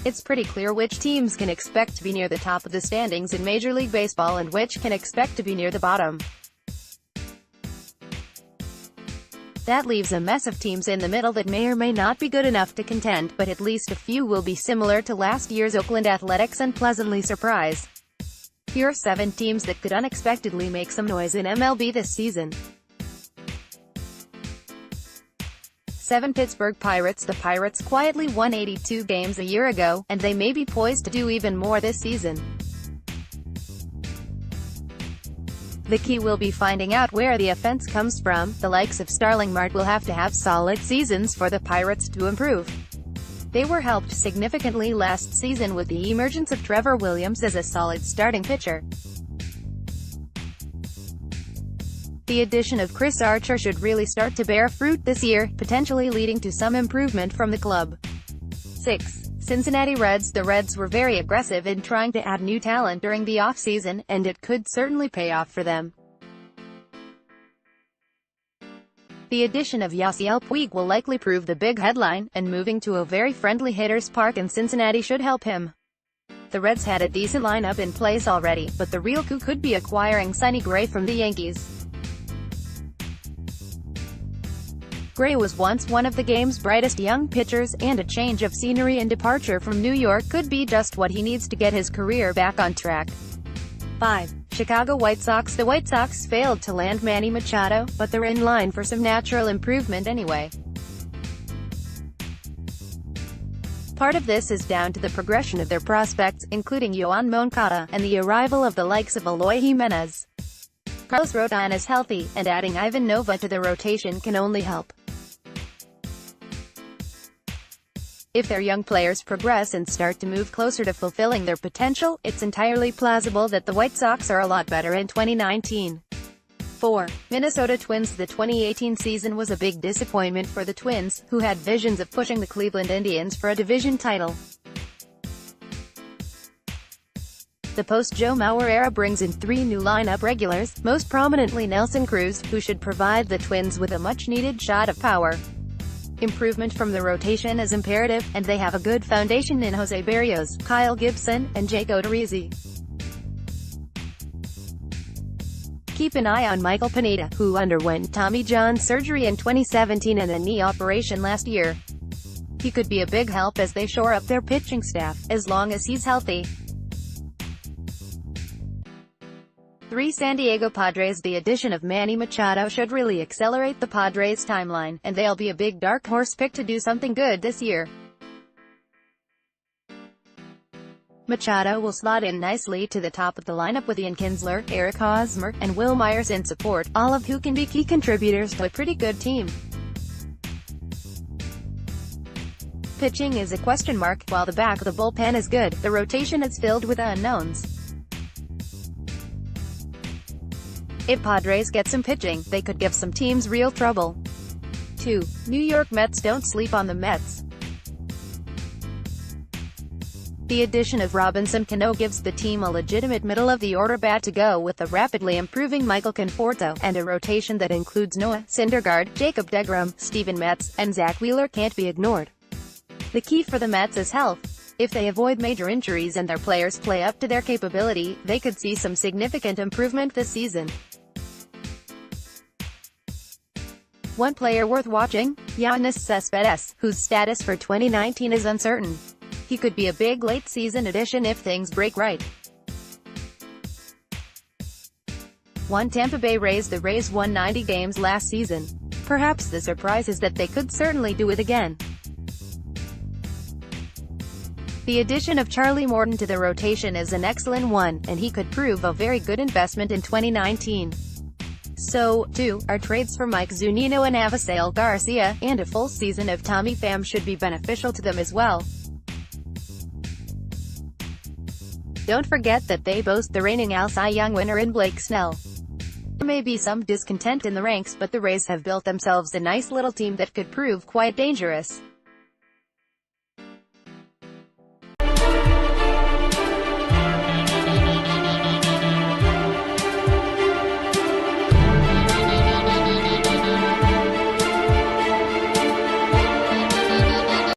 It's pretty clear which teams can expect to be near the top of the standings in Major League Baseball and which can expect to be near the bottom. That leaves a mess of teams in the middle that may or may not be good enough to contend, but at least a few will be similar to last year's Oakland Athletics and pleasantly surprise. Here are 7 teams that could unexpectedly make some noise in MLB this season. 7. Pittsburgh Pirates The Pirates quietly won 82 games a year ago, and they may be poised to do even more this season. The key will be finding out where the offense comes from. The likes of Starling Marte will have to have solid seasons for the Pirates to improve. They were helped significantly last season with the emergence of Trevor Williams as a solid starting pitcher. The addition of Chris Archer should really start to bear fruit this year, potentially leading to some improvement from the club. 6. Cincinnati Reds The Reds were very aggressive in trying to add new talent during the offseason, and it could certainly pay off for them. The addition of Yasiel Puig will likely prove the big headline, and moving to a very friendly hitter's park in Cincinnati should help him. The Reds had a decent lineup in place already, but the real coup could be acquiring Sonny Gray from the Yankees. Gray was once one of the game's brightest young pitchers, and a change of scenery and departure from New York could be just what he needs to get his career back on track. 5. Chicago White Sox The White Sox failed to land Manny Machado, but they're in line for some natural improvement anyway. Part of this is down to the progression of their prospects, including Yoan Moncada, and the arrival of the likes of Eloy Jimenez. Carlos Rodon is healthy, and adding Ivan Nova to the rotation can only help. If their young players progress and start to move closer to fulfilling their potential, it's entirely plausible that the White Sox are a lot better in 2019. 4. Minnesota Twins The 2018 season was a big disappointment for the Twins, who had visions of pushing the Cleveland Indians for a division title. The post-Joe Mauer era brings in 3 new lineup regulars, most prominently Nelson Cruz, who should provide the Twins with a much-needed shot of power. Improvement from the rotation is imperative, and they have a good foundation in Jose Berrios, Kyle Gibson, and Jake Odorizzi. Keep an eye on Michael Pineda, who underwent Tommy John surgery in 2017 and a knee operation last year. He could be a big help as they shore up their pitching staff, as long as he's healthy. 3. San Diego Padres The addition of Manny Machado should really accelerate the Padres' timeline, and they'll be a big dark horse pick to do something good this year. Machado will slot in nicely to the top of the lineup with Ian Kinsler, Eric Hosmer, and Will Myers in support, all of who can be key contributors to a pretty good team. Pitching is a question mark. While the back of the bullpen is good, the rotation is filled with unknowns. If Padres get some pitching, they could give some teams real trouble. 2. New York Mets Don't sleep on the Mets. The addition of Robinson Cano gives the team a legitimate middle-of-the-order bat to go with the rapidly improving Michael Conforto, and a rotation that includes Noah Syndergaard, Jacob deGrom, Steven Matz, and Zach Wheeler can't be ignored. The key for the Mets is health. If they avoid major injuries and their players play up to their capability, they could see some significant improvement this season. One player worth watching? Yoenis Cespedes, whose status for 2019 is uncertain. He could be a big late-season addition if things break right. 1. Tampa Bay Rays The Rays won 90 games last season. Perhaps the surprise is that they could certainly do it again. The addition of Charlie Morton to the rotation is an excellent one, and he could prove a very good investment in 2019. So, too, are trades for Mike Zunino and Avisail Garcia, and a full season of Tommy Pham should be beneficial to them as well. Don't forget that they boast the reigning AL Cy Young winner in Blake Snell. There may be some discontent in the ranks, but the Rays have built themselves a nice little team that could prove quite dangerous.